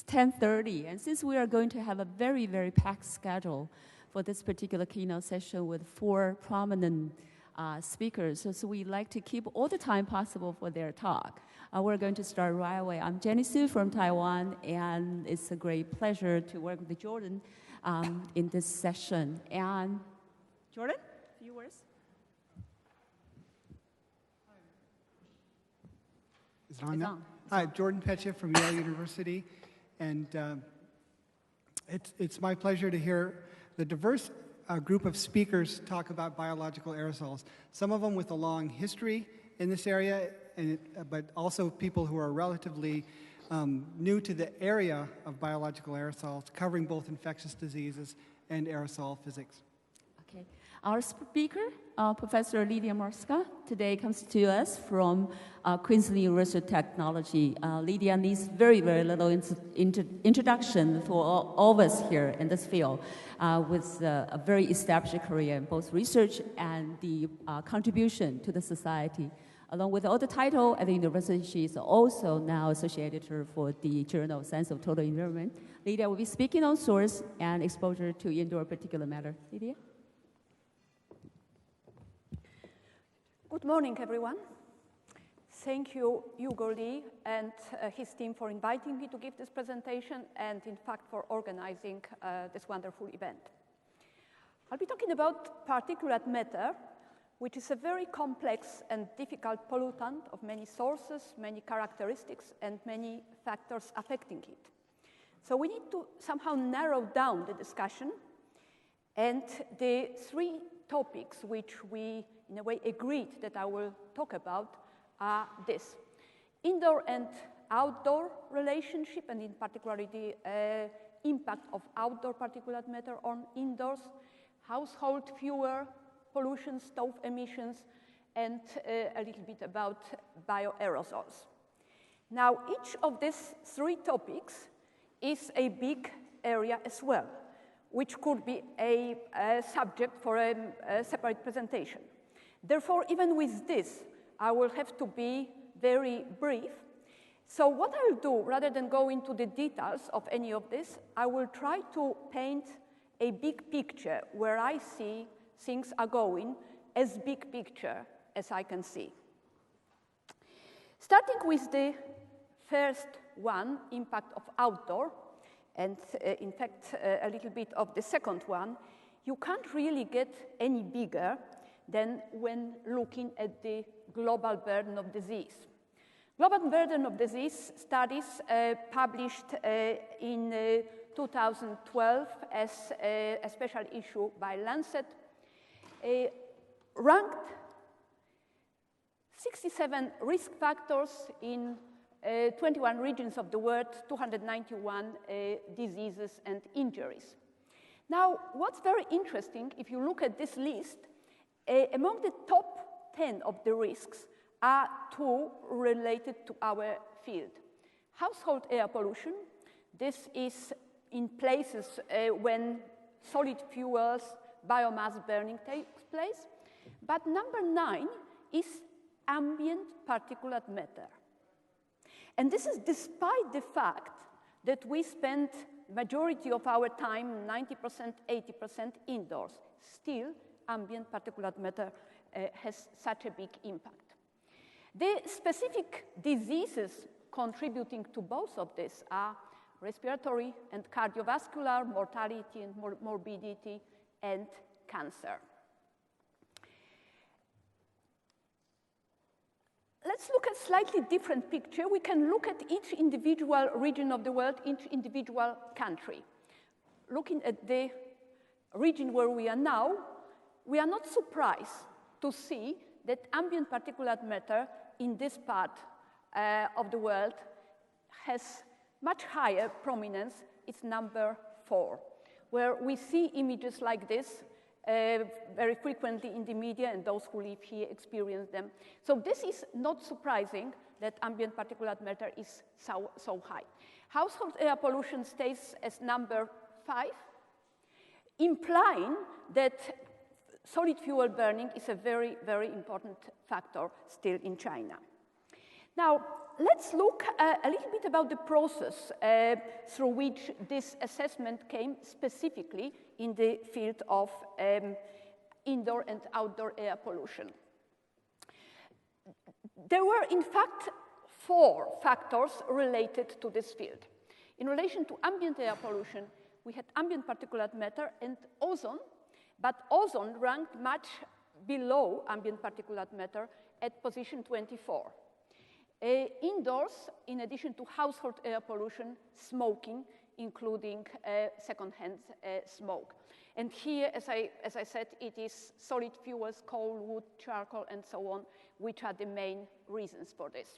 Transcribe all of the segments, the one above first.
It's 10:30, and since we are going to have a very, very packed schedule for this particular keynote session with 4 prominent speakers, so we like to keep all the time possible for their talk. We're going to start right away. I'm Jenny Su from Taiwan, and it's a great pleasure to work with Jordan in this session. And Jordan, a few words? Is it on now? Hi, Jordan Petcha from Yale University, and it's my pleasure to hear the diverse group of speakers talk about biological aerosols. Some of them with a long history in this area, but also people who are relatively new to the area of biological aerosols, covering both infectious diseases and aerosol physics. Okay. Our speaker, Professor Lydia Morawska, today comes to us from Queensland University of Technology. Lydia needs very, very little introduction for all of us here in this field, with a very established career in both research and the contribution to the society. Along with all the title at the university, she is also now associate editor for the Journal of Science of Total Environment. Lydia will be speaking on source and exposure to indoor particulate matter. Lydia? Good morning, everyone. Thank you, Hugo Lee and his team for inviting me to give this presentation and, in fact, for organizing this wonderful event. I'll be talking about particulate matter, which is a very complex and difficult pollutant of many sources, many characteristics, and many factors affecting it. So we need to somehow narrow down the discussion, and the 3 topics which we, in a way, agreed that I will talk about are this: indoor and outdoor relationship, and in particular the impact of outdoor particulate matter on indoors, household fuel pollution, stove emissions, and a little bit about bioaerosols. Now, each of these 3 topics is a big area as well, which could be a subject for a separate presentation. Therefore, even with this, I will have to be very brief. So what I'll do, rather than go into the details of any of this, I will try to paint a big picture where I see things are going, as big picture as I can see. Starting with the first one, impact of outdoor, and in fact, a little bit of the second one, you can't really get any bigger than when looking at the global burden of disease. Global burden of disease studies published in 2012 as a special issue by Lancet ranked 67 risk factors in 21 regions of the world, 291 diseases and injuries. Now, what's very interesting, if you look at this list, among the top 10 of the risks are 2 related to our field. Household air pollution. This is in places when solid fuels, biomass burning takes place. But number 9 is ambient particulate matter. And this is despite the fact that we spend majority of our time, 90%, 80% indoors. Still, ambient particulate matter has such a big impact. The specific diseases contributing to both of these are respiratory and cardiovascular, mortality and morbidity, and cancer. Let's look at a slightly different picture. We can look at each individual region of the world, each individual country. Looking at the region where we are now, we are not surprised to see that ambient particulate matter in this part of the world has much higher prominence. It's number 4, where we see images like this very frequently in the media, and those who live here experience them. So this is not surprising that ambient particulate matter is so high. Household air pollution stays as number 5, implying that solid fuel burning is a very, very important factor still in China. Now, let's look a little bit about the process through which this assessment came specifically in the field of indoor and outdoor air pollution. There were, in fact, 4 factors related to this field. In relation to ambient air pollution, we had ambient particulate matter and ozone, but ozone ranked much below ambient particulate matter at position 24. Indoors, in addition to household air pollution, smoking, including secondhand smoke. And here, as I said, it is solid fuels, coal, wood, charcoal, and so on, which are the main reasons for this.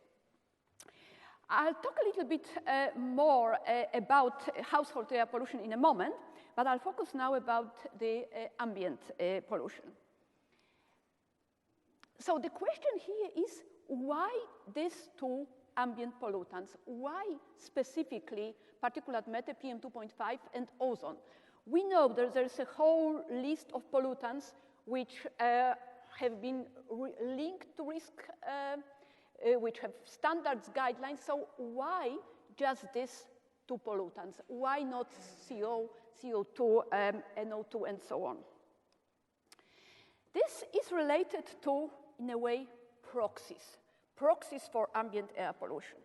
I'll talk a little bit more about household air pollution in a moment, but I'll focus now about the ambient pollution. So the question here is, why these 2 ambient pollutants? Why specifically particulate matter, PM2.5, and ozone? We know that there's a whole list of pollutants which have been linked to risk, which have standards, guidelines. So why just these 2 pollutants? Why not CO, CO2, NO2, and so on? This is related to, in a way, proxies for ambient air pollution.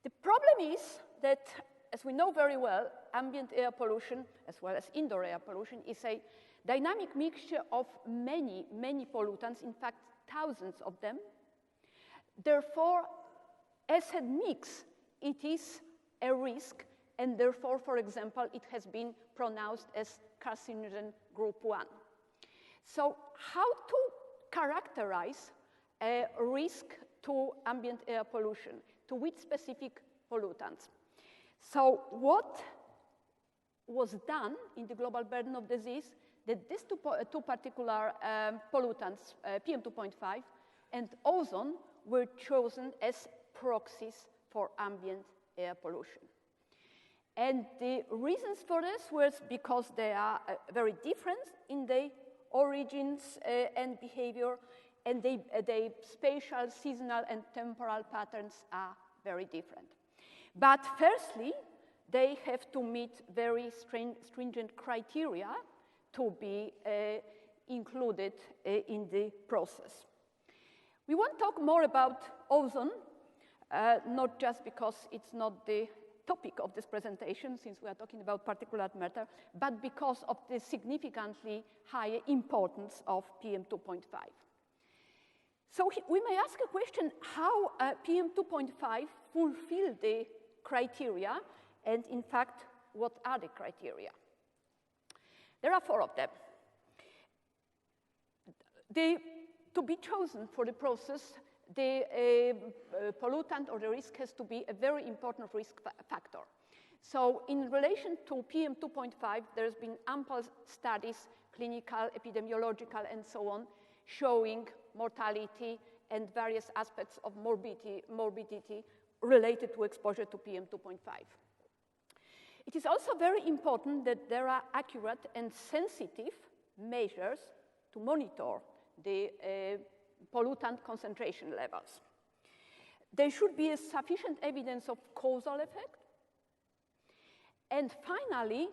The problem is that, as we know very well, ambient air pollution, as well as indoor air pollution, is a dynamic mixture of many, many pollutants, in fact, thousands of them. Therefore, as a mix, it is a risk, and therefore, for example, it has been pronounced as carcinogen group 1. So how to characterize a risk to ambient air pollution, to which specific pollutants? So what was done in the global burden of disease, that these two particular pollutants, PM2.5 and ozone, were chosen as proxies for ambient air pollution. And the reasons for this was because they are very different in their origins and behavior, and the spatial, seasonal, and temporal patterns are very different. But firstly, they have to meet very stringent criteria to be included in the process. We want to talk more about ozone, not just because it's not the topic of this presentation, since we are talking about particulate matter, but because of the significantly higher importance of PM2.5. So we may ask a question, how PM2.5 fulfill the criteria, and in fact, what are the criteria? There are 4 of them. To be chosen for the process, the pollutant or the risk has to be a very important risk factor. So in relation to PM2.5, there's been ample studies, clinical, epidemiological, and so on, showing mortality and various aspects of morbidity related to exposure to PM2.5. It is also very important that there are accurate and sensitive measures to monitor the pollutant concentration levels. There should be a sufficient evidence of causal effect. And finally,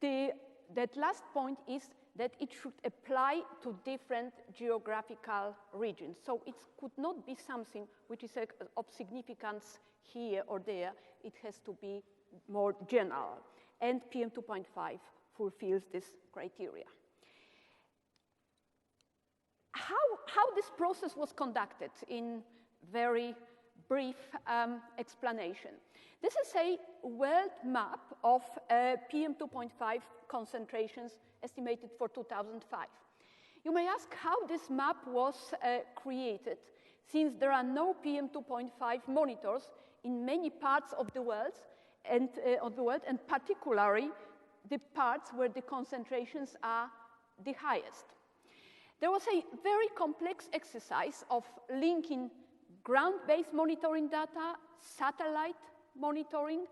that last point is that it should apply to different geographical regions. So it could not be something which is of significance here or there. It has to be more general. And PM2.5 fulfills this criteria. How this process was conducted in very brief explanation. This is a world map of PM2.5 concentrations estimated for 2005. You may ask how this map was created, since there are no PM2.5 monitors in many parts of the world, and particularly the parts where the concentrations are the highest. There was a very complex exercise of linking ground-based monitoring data, satellite monitoring,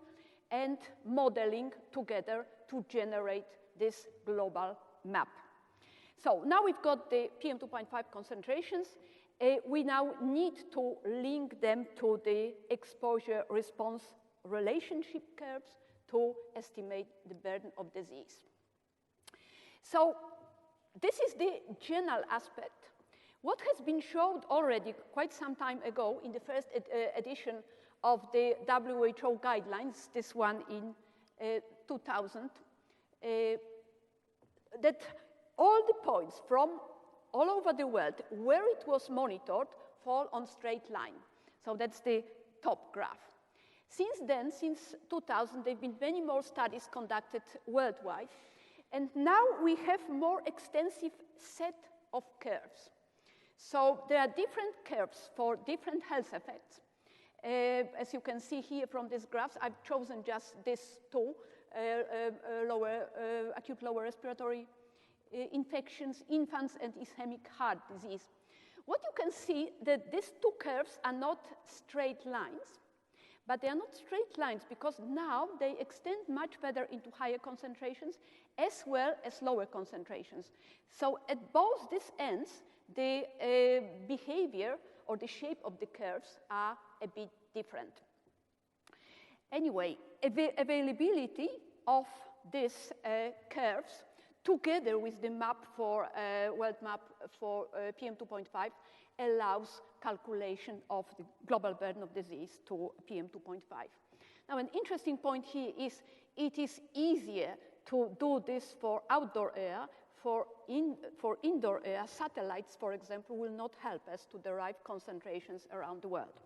and modeling together to generate this global map. So now we've got the PM2.5 concentrations we now need to link them to the exposure-response relationship curves to estimate the burden of disease. So this is the general aspect. What has been showed already quite some time ago in the first edition of the WHO guidelines, this one in 2000, that all the points from all over the world where it was monitored fall on straight line. So that's the top graph. Since then, since 2000, there have been many more studies conducted worldwide. And now we have more extensive set of curves. So there are different curves for different health effects. As you can see here from these graphs, I've chosen just these two, acute lower respiratory infections, infants, and ischemic heart disease. What you can see that these two curves are not straight lines, but they are not straight lines because now they extend much better into higher concentrations as well as lower concentrations. So at both these ends, the behavior or the shape of the curves are a bit different. Anyway, availability of these curves together with the map for world map for PM2.5 allows calculation of the global burden of disease to PM2.5. Now, an interesting point here is it is easier to do this for outdoor air. For indoor air, satellites, for example, will not help us to derive concentrations around the world.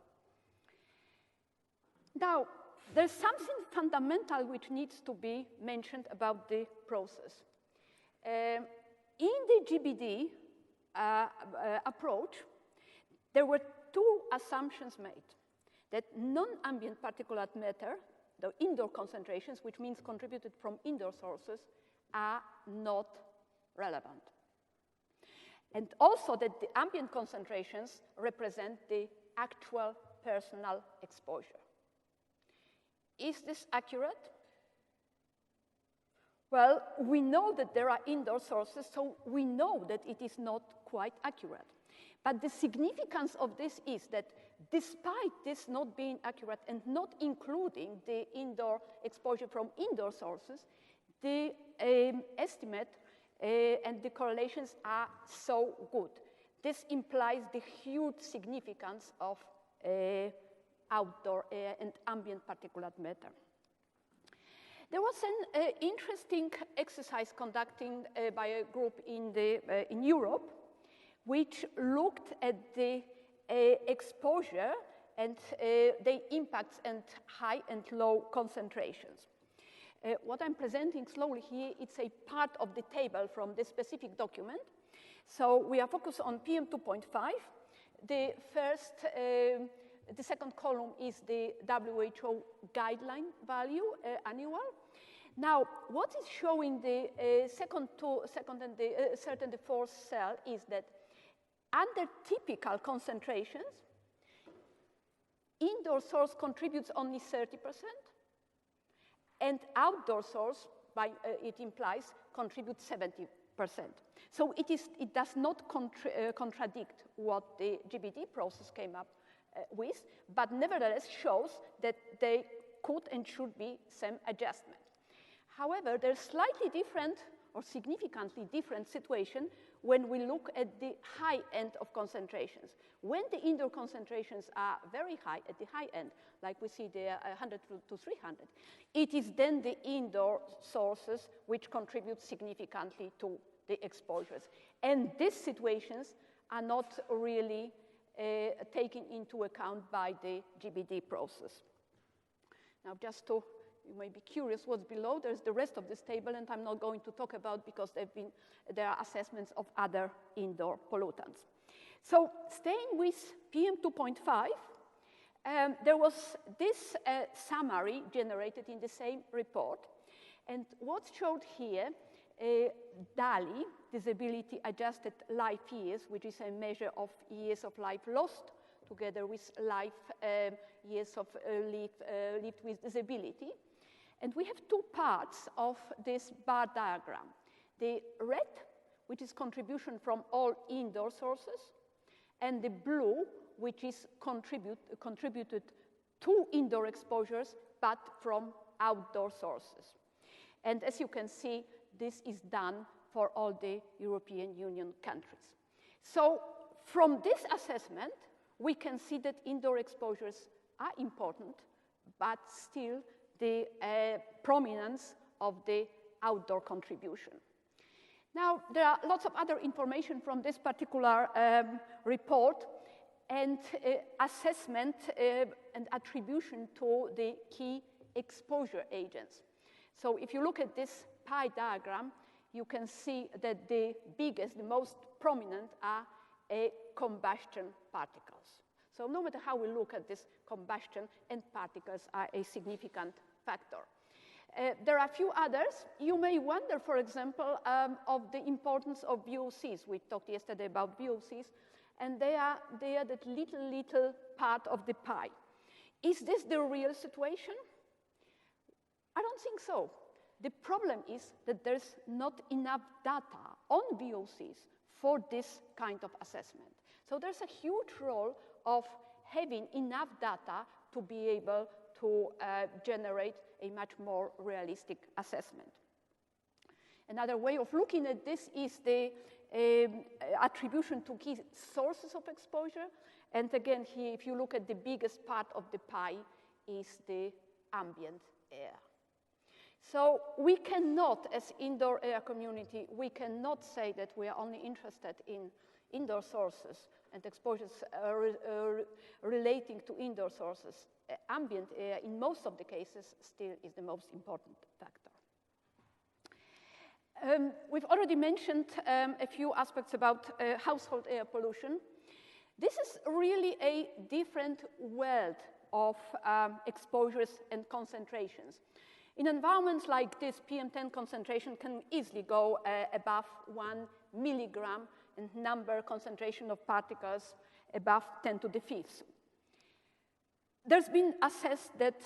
Now, there's something fundamental which needs to be mentioned about the process. In the GBD approach, there were two assumptions made. That non-ambient particulate matter, the indoor concentrations, which means contributed from indoor sources, are not relevant. And also that the ambient concentrations represent the actual personal exposure. Is this accurate? Well, we know that there are indoor sources, so we know that it is not quite accurate. But the significance of this is that despite this not being accurate and not including the indoor exposure from indoor sources, the estimate and the correlations are so good. This implies the huge significance of outdoor air and ambient particulate matter. There was an interesting exercise conducted by a group in Europe, which looked at the exposure and the impacts and high and low concentrations. What I'm presenting slowly here, it's a part of the table from this specific document. So we are focused on PM2.5. The second column is the WHO guideline value, annual. Now, what is showing the second and the third and the fourth cell is that under typical concentrations, indoor source contributes only 30%, and outdoor source, by it implies, contributes 70%. So it does not contradict what the GBD process came up with, but nevertheless shows that there could and should be some adjustment. However, there's slightly different or significantly different situation when we look at the high end of concentrations. When the indoor concentrations are very high at the high end, like we see there 100 to 300, it is then the indoor sources which contribute significantly to the exposures. And these situations are not really taken into account by the GBD process. Now, just to you may be curious what's below. There's the rest of this table, and I'm not going to talk about because there are assessments of other indoor pollutants. So staying with PM2.5, there was this summary generated in the same report. And what's showed here, DALI, Disability Adjusted Life Years, which is a measure of years of life lost together with life years of lived with disability. And we have two parts of this bar diagram. The red, which is contribution from all indoor sources, and the blue, which is contributed to indoor exposures, but from outdoor sources. And as you can see, this is done for all the European Union countries. So from this assessment, we can see that indoor exposures are important, but still the prominence of the outdoor contribution. Now, there are lots of other information from this particular report and assessment and attribution to the key exposure agents. So if you look at this pie diagram, you can see that the biggest, the most prominent are combustion particles. So no matter how we look at this combustion, and particles are a significant factor. There are a few others. You may wonder, for example, of the importance of VOCs. We talked yesterday about VOCs, and they are that little part of the pie. Is this the real situation? I don't think so. The problem is that there's not enough data on VOCs for this kind of assessment. So there's a huge role of having enough data to be able to generate a much more realistic assessment. Another way of looking at this is the attribution to key sources of exposure. And again, here, if you look at the biggest part of the pie is the ambient air. So we cannot, as indoor air community, we cannot say that we are only interested in indoor sources and exposures relating to indoor sources. Ambient air, in most of the cases, still is the most important factor. We've already mentioned a few aspects about household air pollution. This is really a different world of exposures and concentrations. In environments like this, PM10 concentration can easily go above 1 milligram, and number concentration of particles above 10 to the fifth. There's been assessed that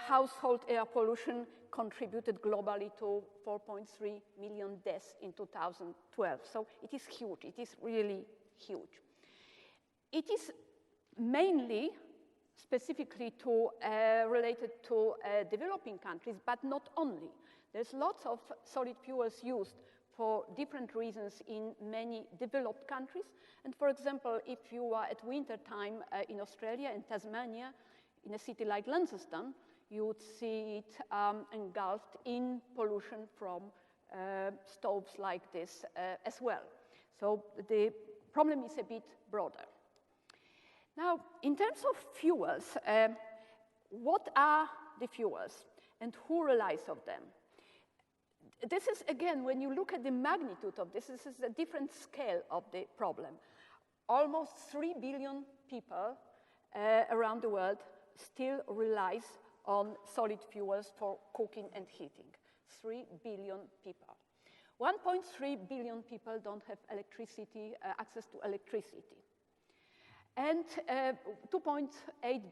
household air pollution contributed globally to 4.3 million deaths in 2012. So it is huge. It is really huge. It is mainly specifically related to developing countries, but not only. There's lots of solid fuels used for different reasons in many developed countries. And for example, if you are at winter time in Australia, in Tasmania, in a city like Launceston, you would see it engulfed in pollution from stoves like this as well. So the problem is a bit broader. Now, in terms of fuels, what are the fuels and who relies on them? This is, again, when you look at the magnitude of this is a different scale of the problem. Almost 3 billion people around the world still relies on solid fuels for cooking and heating. 3 billion people. 1.3 billion people don't have electricity, access to electricity. And 2.8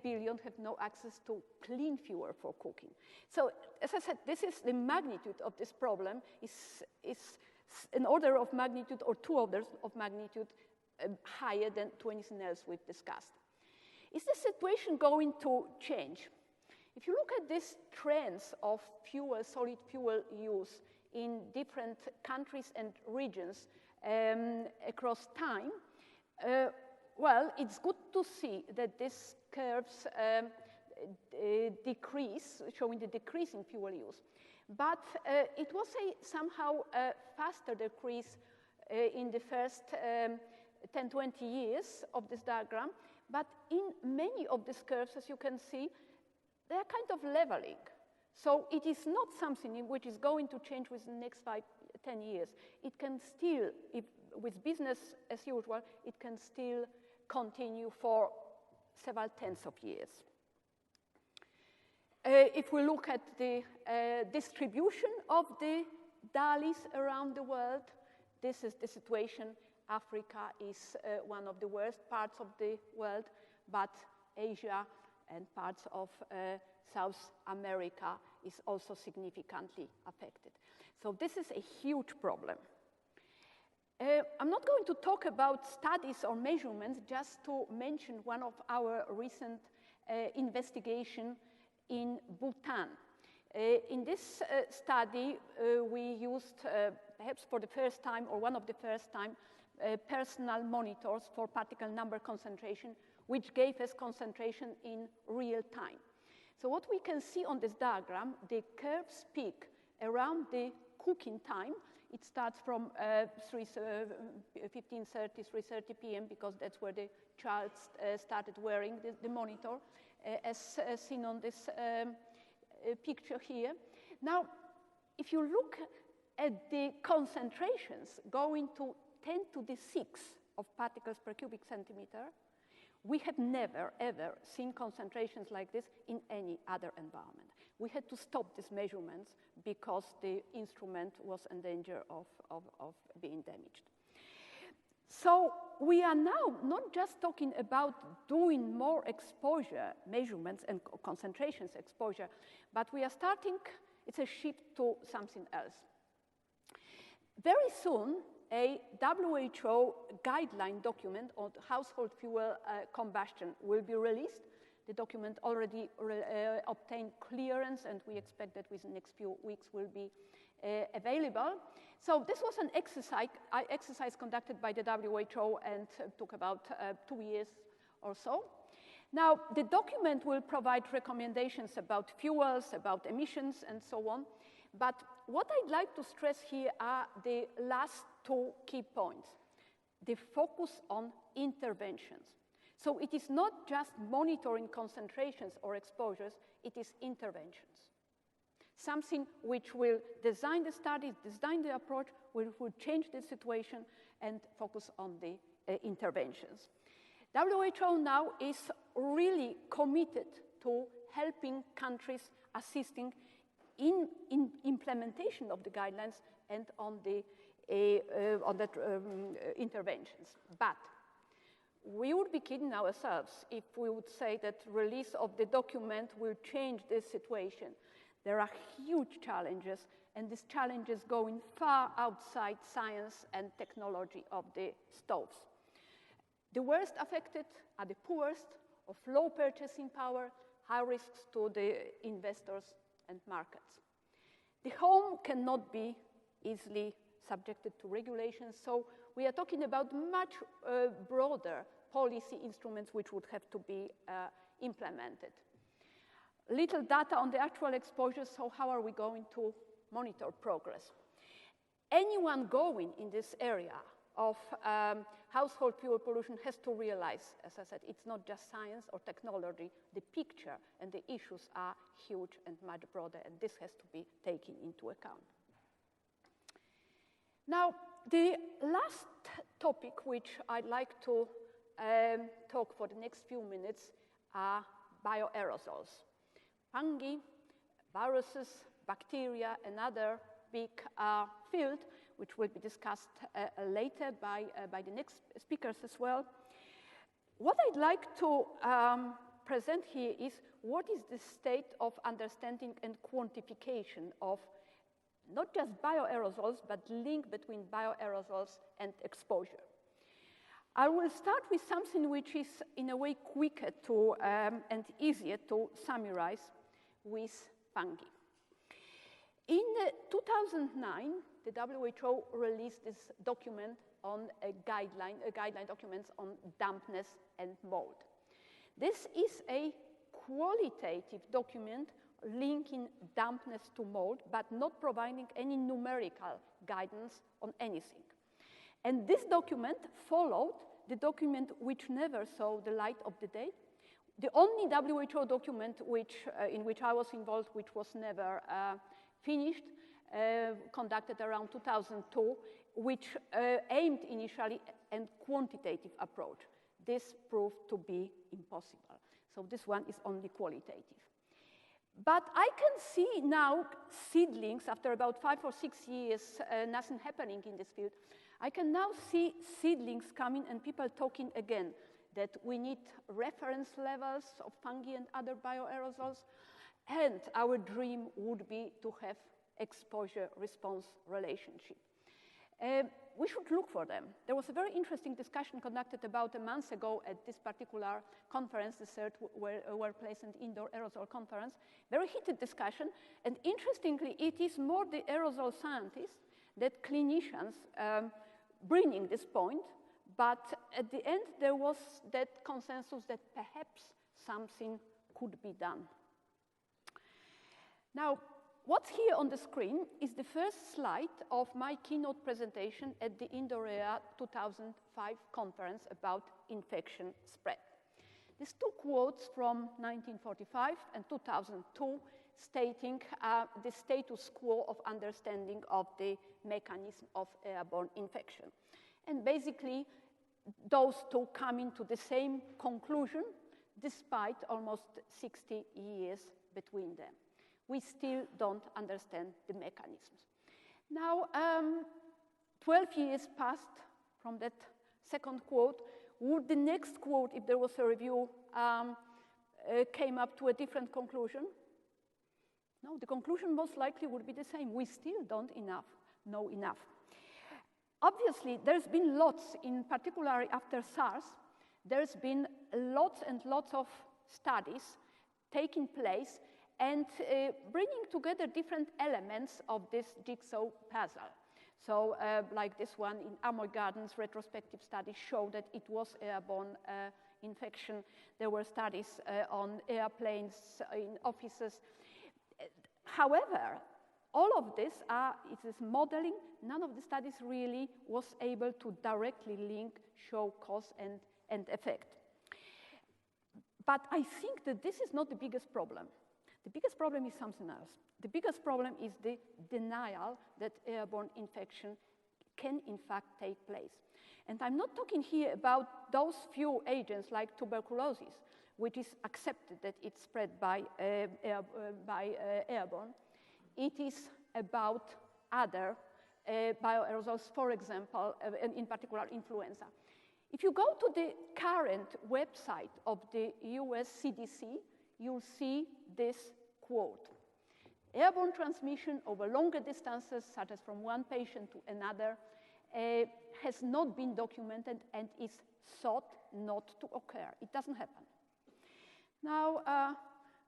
billion have no access to clean fuel for cooking. So, as I said, this is the magnitude of this problem is an order of magnitude or 2 orders of magnitude higher than to anything else we've discussed. Is the situation going to change? If you look at these trends of fuel, solid fuel use in different countries and regions across time, well, it's good to see that these curves decrease, showing the decrease in fuel use. But it was a somehow faster decrease in the first 10, 20 years of this diagram. But in many of these curves, as you can see, they are kind of leveling. So it is not something which is going to change within the next 5, 10 years. It can still, with business as usual, it can still continue for several tens of years. If we look at the distribution of the DALIs around the world, this is the situation. Africa is one of the worst parts of the world, but Asia and parts of South America is also significantly affected. So this is a huge problem. I'm not going to talk about studies or measurements, just to mention one of our recent investigation in Bhutan. In this study, we used, perhaps for the first time, or one of the first time, personal monitors for particle number concentration, which gave us concentration in real time. So what we can see on this diagram, the curves peak around the cooking time. It starts from 15:30, 3:30 p.m., because that's where the child started wearing the monitor, as seen on this picture here. Now, if you look at the concentrations going to 10 to the 6 of particles per cubic centimeter, we have never, ever seen concentrations like this in any other environment. We had to stop these measurements because the instrument was in danger of being damaged. So we are now not just talking about doing more exposure measurements and concentrations exposure, but we are starting, it's a shift to something else. Very soon, a WHO guideline document on household fuel combustion will be released. The document already obtained clearance, and we expect that within the next few weeks will be available. So this was an exercise conducted by the WHO and took about 2 years or so. Now, the document will provide recommendations about fuels, about emissions, and so on. But what I'd like to stress here are the last 2 key points. The focus on interventions. So it is not just monitoring concentrations or exposures, it is interventions. Something which will design the studies, design the approach, will change the situation and focus on the interventions. WHO now is really committed to helping countries, assisting in implementation of the guidelines and on the interventions. But we would be kidding ourselves if we would say that release of the document will change this situation. There are huge challenges, and these challenges going far outside science and technology of the stoves. The worst affected are the poorest, of low purchasing power, high risks to the investors and markets. The home cannot be easily subjected to regulations, so we are talking about much broader policy instruments which would have to be implemented. Little data on the actual exposures, so how are we going to monitor progress? Anyone going in this area of household fuel pollution has to realize, as I said, it's not just science or technology. The picture and the issues are huge and much broader, and this has to be taken into account. Now, the last topic which I'd like to talk for the next few minutes are bioaerosols. Fungi, viruses, bacteria, another big field, which will be discussed later by the next speakers as well. What I'd like to present here is what is the state of understanding and quantification of not just bioaerosols, but link between bioaerosols and exposure. I will start with something which is, in a way, quicker to and easier to summarize with fungi. In 2009, the WHO released this document on a guideline documents on dampness and mold. This is a qualitative document linking dampness to mold, but not providing any numerical guidance on anything. And this document followed the document which never saw the light of the day. The only WHO document in which I was involved, which was never finished, conducted around 2002, which aimed initially at quantitative approach. This proved to be impossible. So this one is only qualitative. But I can see now seedlings, after about 5 or 6 years, nothing happening in this field, I can now see seedlings coming and people talking again that we need reference levels of fungi and other bioaerosols, and our dream would be to have exposure-response relationship. we should look for them. There was a very interesting discussion conducted about a month ago at this particular conference, the third Workplace and Indoor Aerosol Conference. Very heated discussion, and interestingly, it is more the aerosol scientists that clinicians bringing this point, but at the end there was that consensus that perhaps something could be done. Now, what's here on the screen is the first slide of my keynote presentation at the Indoor Air 2005 conference about infection spread. These two quotes from 1945 and 2002 stating the status quo of understanding of the mechanism of airborne infection. And basically, those two coming to the same conclusion despite almost 60 years between them. We still don't understand the mechanisms. Now, 12 years passed from that second quote. Would the next quote, if there was a review, came up to a different conclusion? No, the conclusion most likely would be the same. We still don't know enough. Obviously, there's been lots, in particular after SARS, there's been lots and lots of studies taking place and bringing together different elements of this jigsaw puzzle. So like this one in Amoy Gardens, retrospective studies show that it was airborne infection. There were studies on airplanes, in offices. However, all of this it is modeling. None of the studies really was able to directly link, show cause and effect. But I think that this is not the biggest problem. The biggest problem is something else. The biggest problem is the denial that airborne infection can in fact take place. And I'm not talking here about those few agents like tuberculosis, which is accepted that it's spread by airborne. It is about other bioaerosols, for example, and in particular influenza. If you go to the current website of the US CDC, you'll see this quote. Airborne transmission over longer distances, such as from one patient to another, has not been documented and is thought not to occur. It doesn't happen. Now,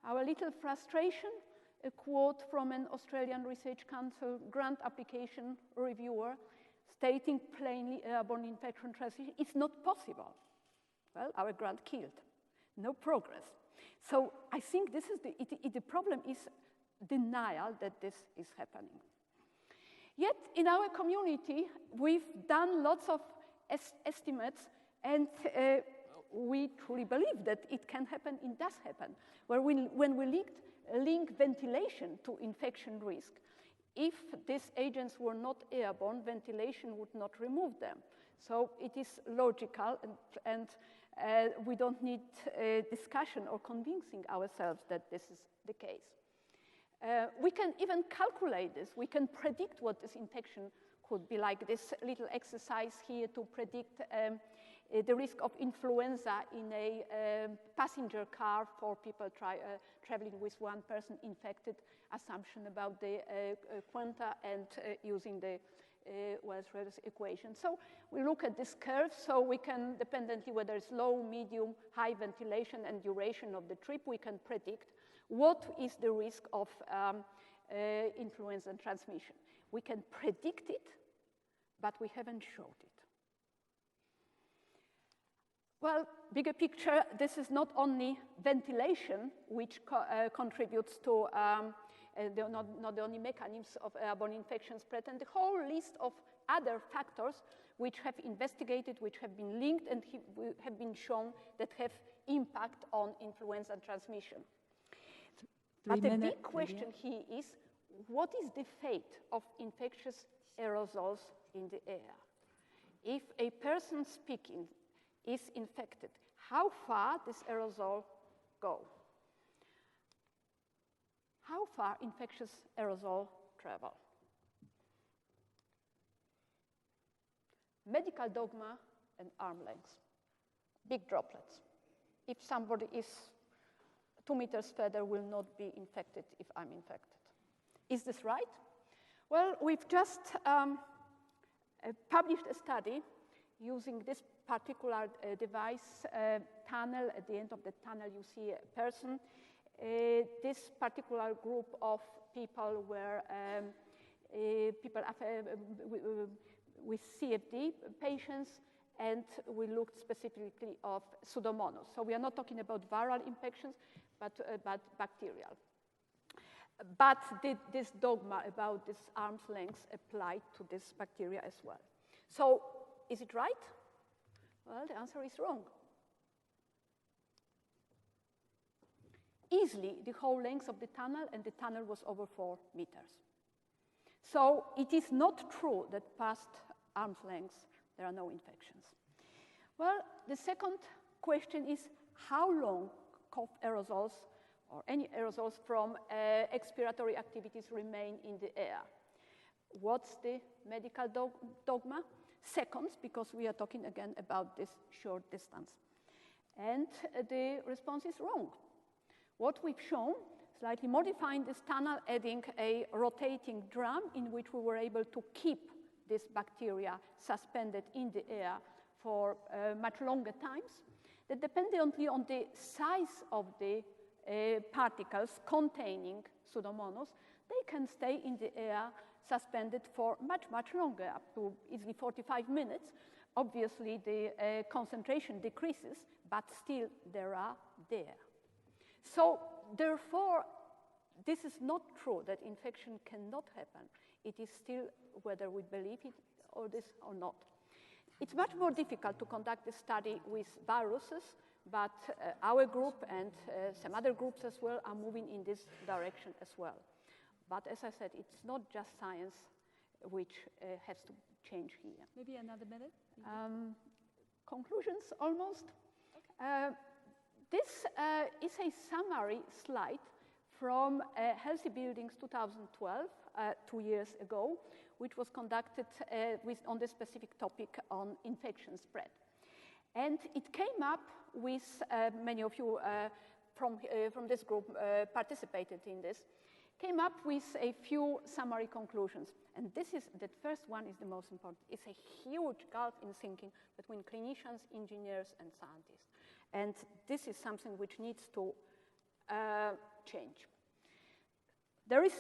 our little frustration, a quote from an Australian Research Council grant application reviewer stating plainly airborne infection transmission is not possible. Well, our grant killed. No progress. So I think this is the problem is denial that this is happening. Yet in our community, we've done lots of estimates, and we truly believe that it can happen, it does happen. When we link ventilation to infection risk, if these agents were not airborne, ventilation would not remove them. So it is logical, and we don't need a discussion or convincing ourselves that this is the case. We can even calculate this. We can predict what this infection could be like. This little exercise here to predict the risk of influenza in a passenger car for people traveling with one person infected, assumption about the quanta, and using the Wells-Reyes equation. So we look at this curve, so we can, dependently whether it's low, medium, high ventilation and duration of the trip, we can predict what is the risk of influenza and transmission. We can predict it, but we haven't showed it. Well, bigger picture, this is not only ventilation which contributes to not the only mechanisms of airborne infection spread, and the whole list of other factors which have investigated, which have been linked, and have been shown that have impact on influenza transmission. But the big question here is, what is the fate of infectious aerosols in the air? If a person speaking is infected, how far does aerosol go? How far infectious aerosol travel? Medical dogma and arm length. Big droplets. If somebody is 2 meters further, will not be infected if I'm infected. Is this right? Well, we've just published a study using this particular device tunnel. At the end of the tunnel, you see a person. This particular group of people were people with CFD patients, and we looked specifically of Pseudomonas. So we are not talking about viral infections, but bacterial. But did this dogma about this arm's length apply to this bacteria as well? So is it right? Well, the answer is wrong. Easily, the whole length of the tunnel, and the tunnel was over 4 meters. So it is not true that past arm's length, there are no infections. Well, the second question is how long cough aerosols or any aerosols from expiratory activities remain in the air. What's the medical dogma? Seconds, because we are talking again about this short distance. And the response is wrong. What we've shown, slightly modifying this tunnel, adding a rotating drum in which we were able to keep this bacteria suspended in the air for much longer times, that dependently on the size of the particles containing Pseudomonas, they can stay in the air suspended for much, much longer, up to easily 45 minutes. Obviously, the concentration decreases, but still they are there. So, therefore, this is not true that infection cannot happen. It is still whether we believe it or this or not. It's much more difficult to conduct this study with viruses, but our group and some other groups as well are moving in this direction as well. But as I said, it's not just science which has to change here. Maybe another minute? Conclusions almost. Okay. This is a summary slide from Healthy Buildings 2012, 2 years ago, which was conducted on the specific topic on infection spread. And it came up with, many of you from this group participated in this, came up with a few summary conclusions. And the first one is the most important. It's a huge gulf in thinking between clinicians, engineers, and scientists. And this is something which needs to change. There is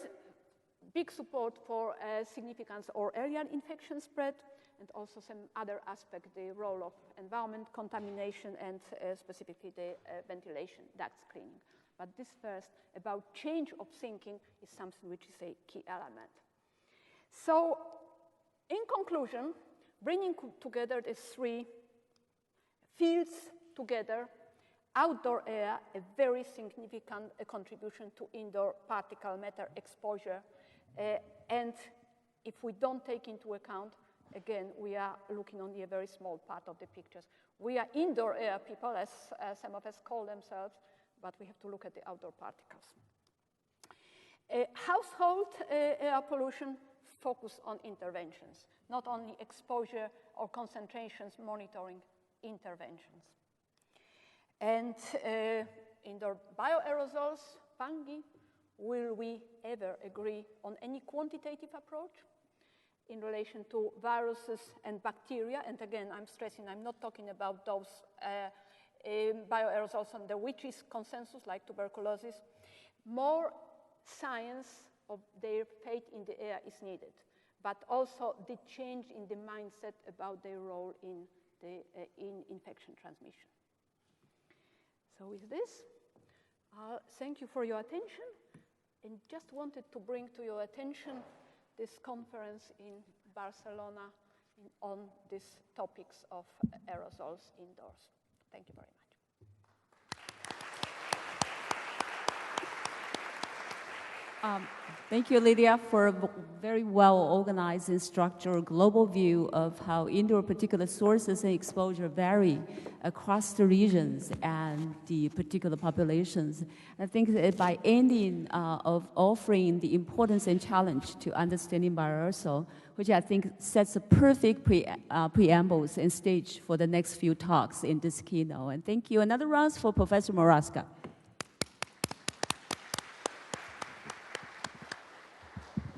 big support for significance or aerial infection spread, and also some other aspect, the role of environment contamination, and specifically the ventilation, duct cleaning. But this first, about change of thinking, is something which is a key element. So, in conclusion, bringing together these three fields together, outdoor air, a very significant contribution to indoor particle matter exposure. And if we don't take into account, again, we are looking only a very small part of the pictures. We are indoor air people, as some of us call themselves, but we have to look at the outdoor particles. Household air pollution focus on interventions, not only exposure or concentrations monitoring, interventions. And indoor bioaerosols, fungi, will we ever agree on any quantitative approach in relation to viruses and bacteria? And again, I'm stressing, I'm not talking about those bioaerosols under which is consensus, like tuberculosis. More science of their fate in the air is needed, but also the change in the mindset about their role in infection transmission. So with this, I'll thank you for your attention, and just wanted to bring to your attention this conference in Barcelona on these topics of aerosols indoors. Thank you very much. Thank you, Lydia, for a very well-organized and structured global view of how indoor particulate sources and exposure vary across the regions and the particular populations. I think that by ending of offering the importance and challenge to understanding bioaerosol, which I think sets a perfect preambles and stage for the next few talks in this keynote. And thank you. Another round for Professor Morawska.